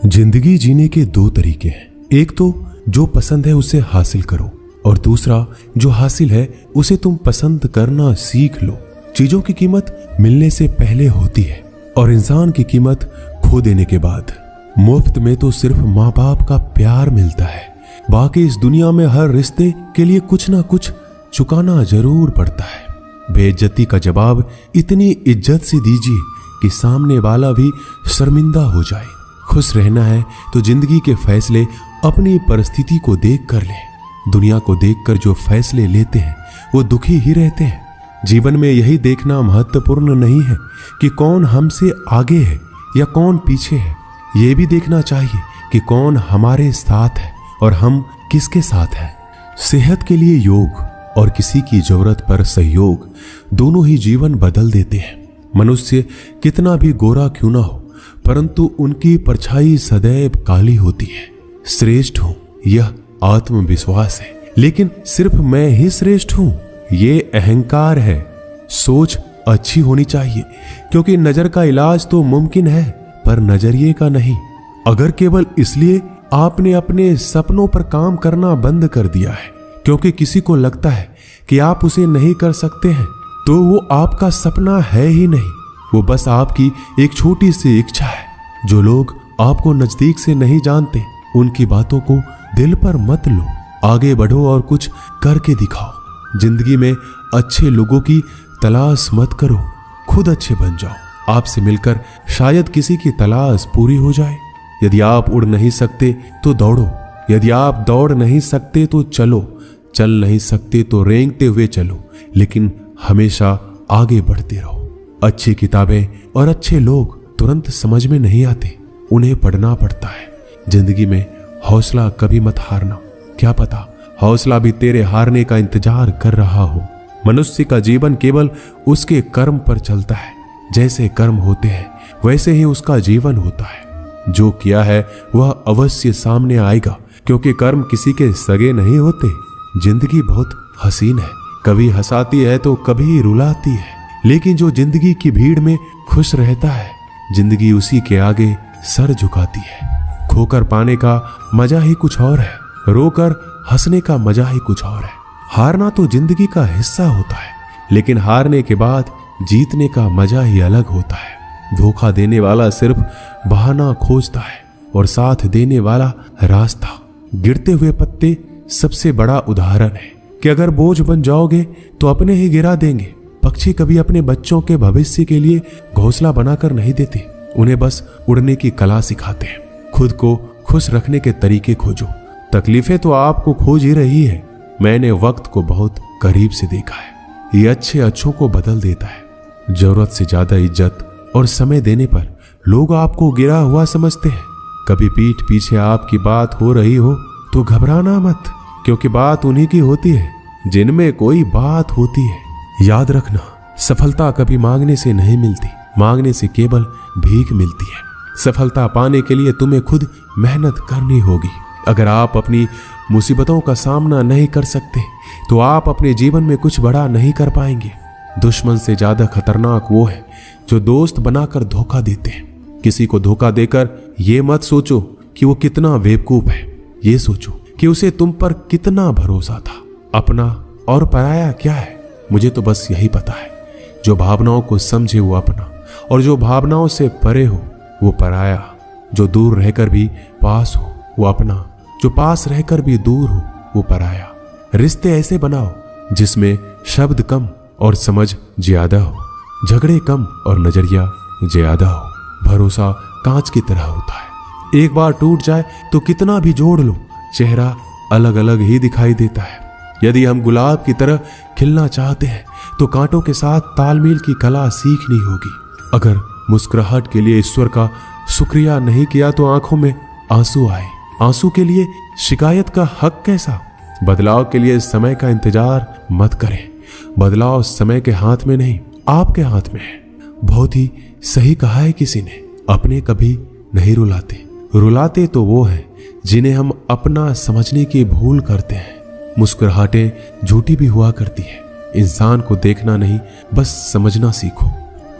जिंदगी जीने के दो तरीके हैं। एक तो जो पसंद है उसे हासिल करो और दूसरा जो हासिल है उसे तुम पसंद करना सीख लो। चीजों की कीमत मिलने से पहले होती है और इंसान की कीमत खो देने के बाद। मुफ्त में तो सिर्फ माँ बाप का प्यार मिलता है, बाकी इस दुनिया में हर रिश्ते के लिए कुछ ना कुछ चुकाना जरूर पड़ता है। बेइज्जती का जवाब इतनी इज्जत से दीजिए कि सामने वाला भी शर्मिंदा हो जाए। खुश रहना है तो जिंदगी के फैसले अपनी परिस्थिति को देख कर ले। दुनिया को देखकर जो फैसले लेते हैं वो दुखी ही रहते हैं। जीवन में यही देखना महत्वपूर्ण नहीं है कि कौन हमसे आगे है या कौन पीछे है, ये भी देखना चाहिए कि कौन हमारे साथ है और हम किसके साथ हैं। सेहत के लिए योग और किसी की जरूरत पर सहयोग दोनों ही जीवन बदल देते हैं। मनुष्य कितना भी गोरा क्यों ना हो, परंतु उनकी परछाई सदैव काली होती है। श्रेष्ठ हूं यह आत्मविश्वास है, लेकिन सिर्फ मैं ही श्रेष्ठ हूं ये अहंकार है। सोच अच्छी होनी चाहिए, क्योंकि नजर का इलाज तो मुमकिन है पर नजरिए का नहीं। अगर केवल इसलिए आपने अपने सपनों पर काम करना बंद कर दिया है क्योंकि किसी को लगता है कि आप उसे नहीं कर सकते हैं, तो वो आपका सपना है ही नहीं, वो बस आपकी एक छोटी सी इच्छा है। जो लोग आपको नजदीक से नहीं जानते उनकी बातों को दिल पर मत लो। आगे बढ़ो और कुछ करके दिखाओ। जिंदगी में अच्छे लोगों की तलाश मत करो, खुद अच्छे बन जाओ। आपसे मिलकर शायद किसी की तलाश पूरी हो जाए। यदि आप उड़ नहीं सकते तो दौड़ो, यदि आप दौड़ नहीं सकते तो चलो, चल नहीं सकते तो रेंगते हुए चलो, लेकिन हमेशा आगे बढ़ते रहो। अच्छी किताबें और अच्छे लोग तुरंत समझ में नहीं आते, उन्हें पढ़ना पड़ता है। जिंदगी में हौसला कभी मत हारना, क्या पता हौसला भी तेरे हारने का इंतजार कर रहा हो। मनुष्य का जीवन केवल उसके कर्म पर चलता है। जैसे कर्म होते हैं वैसे ही उसका जीवन होता है। जो किया है वह अवश्य सामने आएगा, क्योंकि कर्म किसी के सगे नहीं होते। जिंदगी बहुत हसीन है, कभी हंसाती है तो कभी रुलाती है, लेकिन जो जिंदगी की भीड़ में खुश रहता है जिंदगी उसी के आगे सर झुकाती है। खोकर पाने का मजा ही कुछ और है, रोकर हंसने का मजा ही कुछ और है। हारना तो जिंदगी का हिस्सा होता है, लेकिन हारने के बाद जीतने का मजा ही अलग होता है। धोखा देने वाला सिर्फ बहाना खोजता है और साथ देने वाला रास्ता। गिरते हुए पत्ते सबसे बड़ा उदाहरण है कि अगर बोझ बन जाओगे तो अपने ही गिरा देंगे। पक्षी कभी अपने बच्चों के भविष्य के लिए घोंसला बनाकर नहीं देते, उन्हें बस उड़ने की कला सिखाते हैं। खुद को खुश रखने के तरीके खोजो, तकलीफें तो आपको खोज ही रही है। मैंने वक्त को बहुत करीब से देखा है, ये अच्छे अच्छों को बदल देता है। जरूरत से ज्यादा इज्जत और समय देने पर लोग आपको गिरा हुआ समझते हैं। कभी पीठ पीछे आपकी बात हो रही हो तो घबराना मत, क्योंकि बात उन्हीं की होती है जिनमें कोई बात होती है। याद रखना, सफलता कभी मांगने से नहीं मिलती, मांगने से केवल भीख मिलती है। सफलता पाने के लिए तुम्हें खुद मेहनत करनी होगी। अगर आप अपनी मुसीबतों का सामना नहीं कर सकते तो आप अपने जीवन में कुछ बड़ा नहीं कर पाएंगे। दुश्मन से ज्यादा खतरनाक वो है जो दोस्त बनाकर धोखा देते हैं। किसी को धोखा देकर ये मत सोचो कि वो कितना बेवकूफ है, ये सोचो कि उसे तुम पर कितना भरोसा था। अपना और पराया क्या है, मुझे तो बस यही पता है। जो भावनाओं को समझे वो अपना, और जो भावनाओं से परे हो वो पराया। जो दूर रहकर भी पास हो वो अपना, जो पास रहकर भी दूर हो वो पराया। रिश्ते ऐसे बनाओ जिसमें शब्द कम और समझ ज्यादा हो, झगड़े कम और नजरिया ज्यादा हो। भरोसा कांच की तरह होता है, एक बार टूट जाए तो कितना भी जोड़ लो चेहरा अलग अलग ही दिखाई देता है। यदि हम गुलाब की तरह खिलना चाहते हैं तो कांटों के साथ तालमेल की कला सीखनी होगी। अगर मुस्कुराहट के लिए ईश्वर का शुक्रिया नहीं किया तो आंखों में आंसू आए। आंसू के लिए शिकायत का हक कैसा। बदलाव के लिए समय का इंतजार मत करें, बदलाव समय के हाथ में नहीं आपके हाथ में है। बहुत ही सही कहा है किसी ने, अपने कभी नहीं रुलाते, रुलाते तो वो है जिन्हें हम अपना समझने की भूल करते हैं। मुस्कुराहटें झूठी भी हुआ करती है। इंसान को देखना नहीं बस समझना सीखो।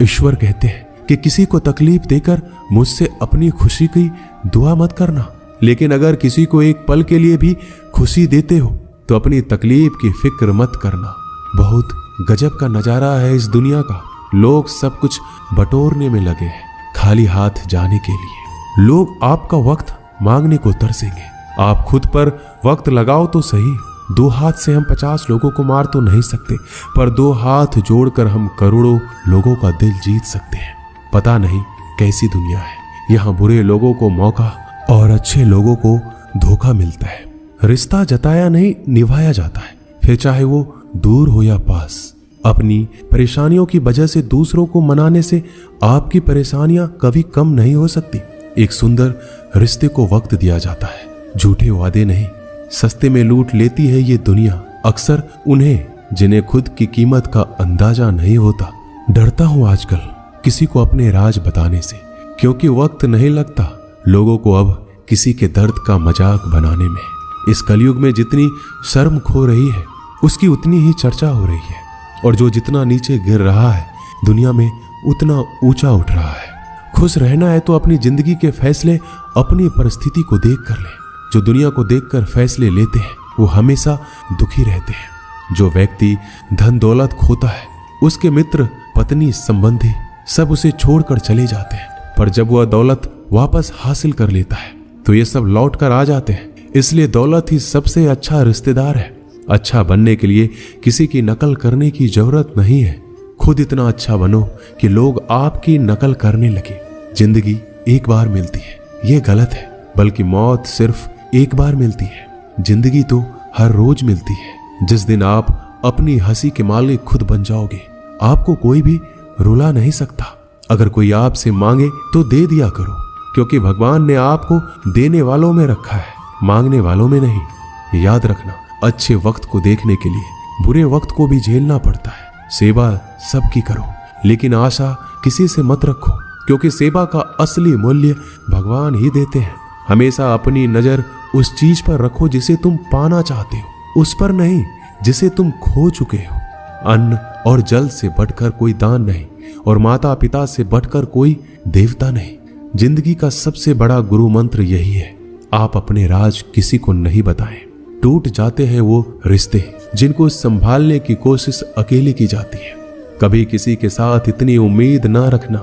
ईश्वर कहते हैं कि किसी को तकलीफ देकर मुझसे अपनी खुशी की दुआ मत करना, लेकिन अगर किसी को एक पल के लिए भी खुशी देते हो तो अपनी तकलीफ की फिक्र मत करना। बहुत गजब का नजारा है इस दुनिया का। लोग सब कुछ बटोरने में लगे हैं, खाली हाथ जाने के लिए। लोग आपका वक्त मांगने को तरसेंगे। आप खुद पर वक्त लगाओ तो सही। 2 हाथ से हम 50 लोगों को मार तो नहीं सकते, पर 2 हाथ जोड़कर हम करोड़ों लोगों का दिल जीत सकते हैं। पता नहीं कैसी दुनिया है, यहाँ बुरे लोगों को मौका और अच्छे लोगों को धोखा मिलता है। रिश्ता जताया नहीं निभाया जाता है, फिर चाहे वो दूर हो या पास। अपनी परेशानियों की वजह से दूसरों को मनाने से आपकी परेशानियां कभी कम नहीं हो सकती। एक सुंदर रिश्ते को वक्त दिया जाता है, झूठे वादे नहीं। सस्ते में लूट लेती है ये दुनिया अक्सर उन्हें जिन्हें खुद की कीमत का अंदाजा नहीं होता। डरता हूं आजकल किसी को अपने राज बताने से, क्योंकि वक्त नहीं लगता लोगों को अब किसी के दर्द का मजाक बनाने में। इस कलयुग में जितनी शर्म खो रही है उसकी उतनी ही चर्चा हो रही है, और जो जितना नीचे गिर रहा है दुनिया में उतना ऊंचा उठ रहा है। खुश रहना है तो अपनी जिंदगी के फैसले अपनी परिस्थिति को देख कर ले। जो दुनिया को देखकर फैसले लेते हैं वो हमेशा दुखी रहते हैं। जो व्यक्ति धन दौलत खोता है उसके मित्र पत्नी संबंधी सब उसे छोड़कर चले जाते हैं, पर जब वह दौलत वापस हासिल कर लेता है तो ये सब लौट कर आ जाते हैं। इसलिए दौलत ही सबसे अच्छा रिश्तेदार है। अच्छा बनने के लिए किसी की नकल करने की जरूरत नहीं है। खुद इतना अच्छा बनो कि लोग आपकी नकल करने लगे। जिंदगी एक बार मिलती है ये गलत है, बल्कि मौत सिर्फ एक बार मिलती है। जिंदगी तो हर रोज मिलती है। जिस दिन आप अपनी हंसी के मालिक खुद बन जाओगे आपको कोई भी रुला नहीं सकता। अगर कोई आपसे मांगे तो दे दिया करो, क्योंकि भगवान ने आपको देने वालों में रखा है, मांगने वालों में नहीं। याद रखना, अच्छे वक्त को देखने के लिए बुरे वक्त को भी झेलना पड़ता है। सेवा सबकी करो, लेकिन आशा किसी से मत रखो, क्योंकि सेवा का असली मूल्य भगवान ही देते हैं। हमेशा अपनी नजर उस चीज पर रखो जिसे तुम पाना चाहते हो, उस पर नहीं जिसे तुम खो चुके हो। अन्न और जल से बढ़कर कोई दान नहीं, और माता पिता से बढ़कर कोई देवता नहीं। जिंदगी का सबसे बड़ा गुरु मंत्र यही है, आप अपने राज किसी को नहीं बताएं। टूट जाते हैं वो रिश्ते जिनको संभालने की कोशिश अकेले की जाती है। कभी किसी के साथ इतनी उम्मीद ना रखना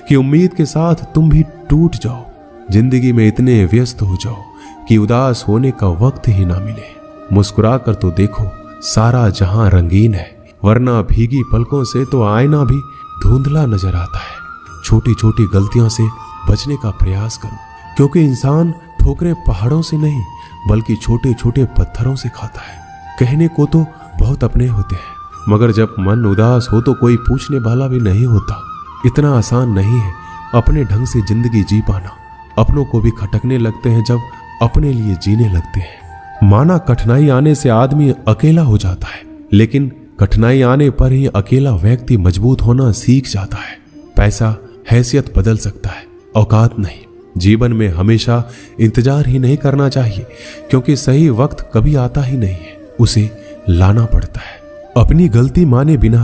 कि उम्मीद के साथ तुम भी टूट जाओ। जिंदगी में इतने व्यस्त हो जाओ कि उदास होने का वक्त ही ना मिले। मुस्कुरा कर तो देखो, सारा जहां रंगीन है, वरना भीगी पलकों से तो आईना भी धुंधला नजर आता है। छोटी छोटी गलतियों से बचने का प्रयास करो, क्योंकि इंसान ठोकरें पहाड़ों से नहीं बल्कि छोटे छोटे पत्थरों से खाता है। कहने को तो बहुत अपने होते हैं, मगर जब मन उदास हो तो कोई पूछने वाला भी नहीं होता। इतना आसान नहीं है अपने ढंग से जिंदगी जी पाना। अपनों को भी खटकने लगते हैं जब अपने लिए जीने लगते हैं। माना कठिनाई आने से आदमी अकेला हो जाता है, लेकिन कठिनाई आने पर ही अकेला व्यक्ति मजबूत होना सीख जाता है। पैसा हैसियत बदल सकता है, औकात नहीं। जीवन में हमेशा इंतजार ही नहीं करना चाहिए, क्योंकि सही वक्त कभी आता ही नहीं है, उसे लाना पड़ता है। अपनी गलती माने बिना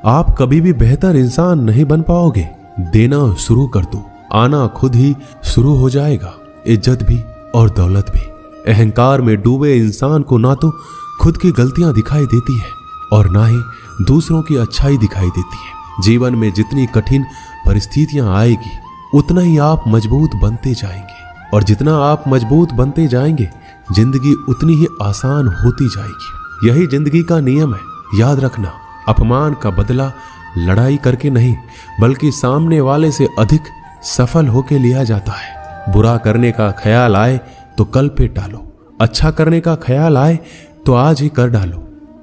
आप कभी भी बेहतर इंसान नहीं बन पाओगे। देना शुरू कर दो, आना खुद ही शुरू हो जाएगा। इज्जत भी और दौलत भी। अहंकार में डूबे इंसान को ना तो खुद की गलतियां दिखाई देती है और ना ही दूसरों की अच्छाई दिखाई देती है। जीवन में जितनी कठिन परिस्थितियां आएगी उतना ही आप मजबूत बनते जाएंगे, और जितना आप मजबूत बनते जाएंगे जिंदगी उतनी ही आसान होती जाएगी। यही जिंदगी का नियम है। याद रखना, अपमान का बदला लड़ाई करके नहीं बल्कि सामने वाले से अधिक सफल होके लिया जाता है। बुरा करने का ख्याल आए तो कल पे टालो, अच्छा करने का ख्याल आए तो आज ही कर डालो।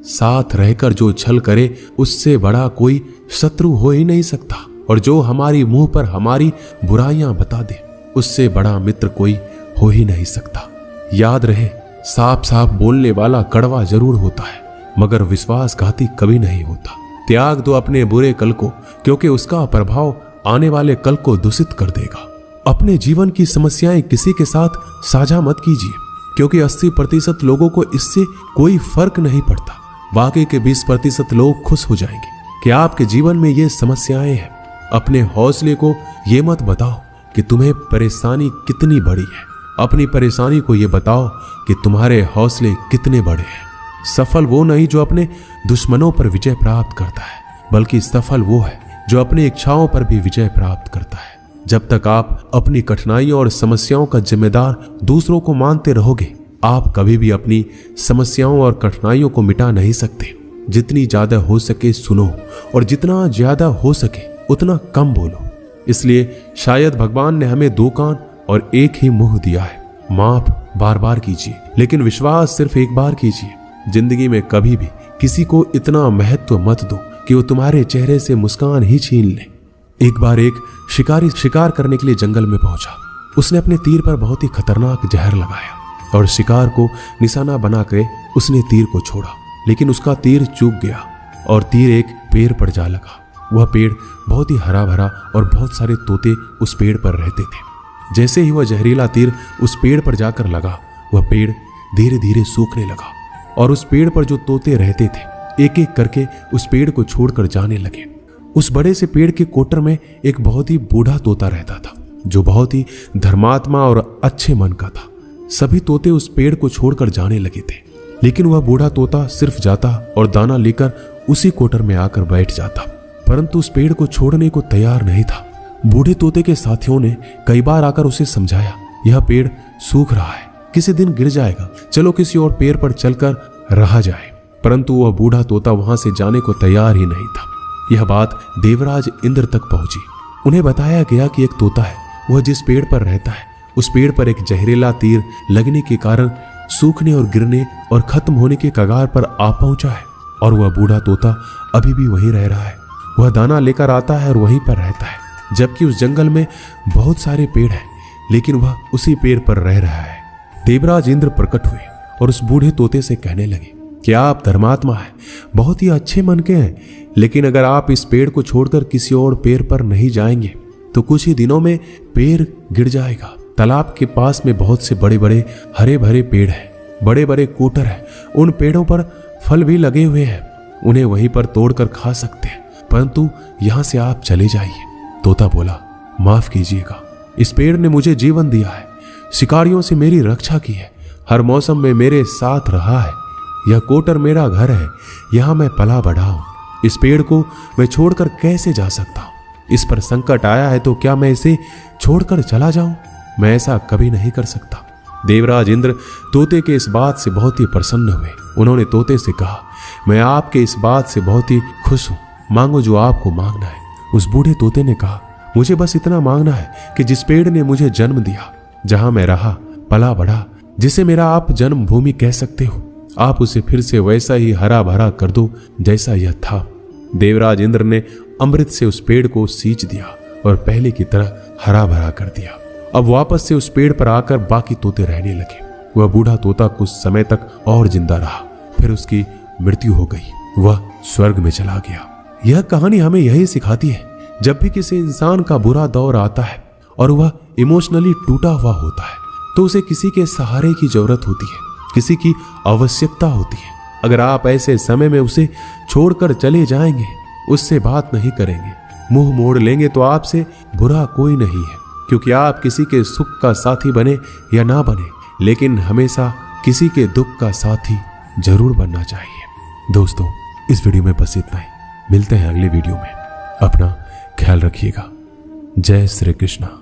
साथ रहकर जो छल करे उससे बड़ा कोई शत्रु हो ही नहीं सकता, और जो हमारी मुंह पर हमारी बुराइयां बता दे उससे बड़ा मित्र कोई हो ही नहीं सकता। याद रहे, साफ साफ बोलने वाला कड़वा जरूर होता है, मगर विश्वासघाती कभी नहीं होता। त्याग दो अपने बुरे कल को, क्योंकि उसका प्रभाव आने वाले कल को दूषित कर देगा। अपने जीवन की समस्याएं किसी के साथ साझा मत कीजिए, क्योंकि 80% लोगों को इससे कोई फर्क नहीं पड़ता। बाकी के 20% लोग खुश हो जाएंगे कि आपके जीवन में ये समस्याएं हैं। अपने हौसले को ये मत बताओ कि तुम्हें परेशानी कितनी बड़ी है, अपनी परेशानी को ये बताओ कि तुम्हारे हौसले कितने बड़े हैं। सफल वो नहीं जो अपने दुश्मनों पर विजय प्राप्त करता है, बल्कि सफल वो है जो अपनी इच्छाओं पर भी विजय प्राप्त करता है। जब तक आप अपनी कठिनाइयों और समस्याओं का जिम्मेदार दूसरों को मानते रहोगे, आप कभी भी अपनी समस्याओं और कठिनाइयों को मिटा नहीं सकते। जितनी ज्यादा हो सके सुनो, और जितना ज्यादा हो सके उतना कम बोलो। इसलिए शायद भगवान ने हमें 2 कान और 1 ही मुंह दिया है। माफ बार बार कीजिए, लेकिन विश्वास सिर्फ एक बार कीजिए। जिंदगी में कभी भी किसी को इतना महत्व मत दो कि वो तुम्हारे चेहरे से मुस्कान ही छीन ले। एक बार एक शिकारी शिकार करने के लिए जंगल में पहुंचा। उसने अपने तीर पर बहुत ही खतरनाक जहर लगाया और शिकार को निशाना बनाकर उसने तीर को छोड़ा, लेकिन उसका तीर चूक गया और तीर एक पेड़ पर जा लगा। वह पेड़ बहुत ही हरा भरा और बहुत सारे तोते उस पेड़ पर रहते थे। जैसे ही वह जहरीला तीर उस पेड़ पर जाकर लगा, वह पेड़ धीरे धीरे सूखने लगा और उस पेड़ पर जो तोते रहते थे एक एक करके उस पेड़ को छोड़कर जाने लगे। उस बड़े से पेड़ के कोटर में एक बहुत ही बूढ़ा तोता रहता था, जो बहुत ही धर्मात्मा और अच्छे मन का था। सभी तोते उस पेड़ को छोड़कर जाने लगे थे, लेकिन वह बूढ़ा तोता सिर्फ जाता और दाना लेकर उसी कोटर में आकर बैठ जाता, परंतु उस पेड़ को छोड़ने को तैयार नहीं था। बूढ़े तोते के साथियों ने कई बार आकर उसे समझाया, यह पेड़ सूख रहा है, किसी दिन गिर जाएगा, चलो किसी और पेड़ पर चलकर रहा जाए। परंतु वह बूढ़ा तोता वहां से जाने को तैयार ही नहीं था। यह बात देवराज इंद्र तक पहुंची। उन्हें बताया गया कि एक तोता है, वह जिस पेड़ पर रहता है उस पेड़ पर एक जहरीला तीर लगने के कारण सूखने और गिरने और खत्म होने के कगार पर आ पहुंचा है, और वह बूढ़ा तोता अभी भी वहीं रह रहा है। वह दाना लेकर आता है और वहीं पर रहता है, जबकि उस जंगल में बहुत सारे पेड़ हैं, लेकिन वह उसी पेड़ पर रह रहा है। देवराज इंद्र प्रकट हुए और उस बूढ़े तोते से कहने लगे कि आप धर्मात्मा हैं, बहुत ही अच्छे मन के हैं, लेकिन अगर आप इस पेड़ को छोड़कर किसी और पेड़ पर नहीं जाएंगे तो कुछ ही दिनों में पेड़ गिर जाएगा। तालाब के पास में बहुत से बड़े बड़े हरे भरे पेड़ हैं, बड़े बड़े कोटर हैं, उन पेड़ों पर फल भी लगे हुए हैं, उन्हें वहीं पर तोड़कर खा सकते हैं, परंतु यहां से आप चले जाइए। तोता बोला, माफ कीजिएगा, इस पेड़ ने मुझे जीवन दिया है, शिकारियों से मेरी रक्षा की है, हर मौसम में मेरे साथ रहा है, यह कोटर मेरा घर है, यहां मैं पला बढ़ा हूं, इस पेड़ को मैं छोड़कर कैसे जा सकता हूं? इस पर संकट आया है तो क्या मैं इसे छोड़कर चला जाऊं? मैं ऐसा कभी नहीं कर सकता। देवराज इंद्र तोते के इस बात से बहुत ही प्रसन्न हुए। उन्होंने तोते से कहा, मैं आपके इस बात से बहुत ही खुश हूं, मांगो जो आपको मांगना है। उस बूढ़े तोते ने कहा, मुझे बस इतना मांगना है कि जिस पेड़ ने मुझे जन्म दिया, जहां मैं रहा पला बढ़ा, जिसे मेरा आप जन्मभूमि कह सकते हो, आप उसे फिर से वैसा ही हरा भरा कर दो जैसा यह था। देवराज इंद्र ने अमृत से उस पेड़ को सींच दिया और पहले की तरह हरा भरा कर दिया। अब वापस से उस पेड़ पर आकर बाकी तोते रहने लगे। वह बूढ़ा तोता कुछ समय तक और जिंदा रहा, फिर उसकी मृत्यु हो गई, वह स्वर्ग में चला गया। यह कहानी हमें यही सिखाती है, जब भी किसी इंसान का बुरा दौर आता है और वह इमोशनली टूटा हुआ होता है तो उसे किसी के सहारे की जरूरत होती है, किसी की आवश्यकता होती है। अगर आप ऐसे समय में उसे छोड़कर चले जाएंगे, उससे बात नहीं करेंगे, मुंह मोड़ लेंगे, तो आपसे बुरा कोई नहीं है, क्योंकि आप किसी के सुख का साथी बने या ना बने, लेकिन हमेशा किसी के दुख का साथी जरूर बनना चाहिए। दोस्तों, इस वीडियो में बस इतना ही। मिलते हैं अगले वीडियो में। अपना ख्याल रखिएगा। जय श्री कृष्णा।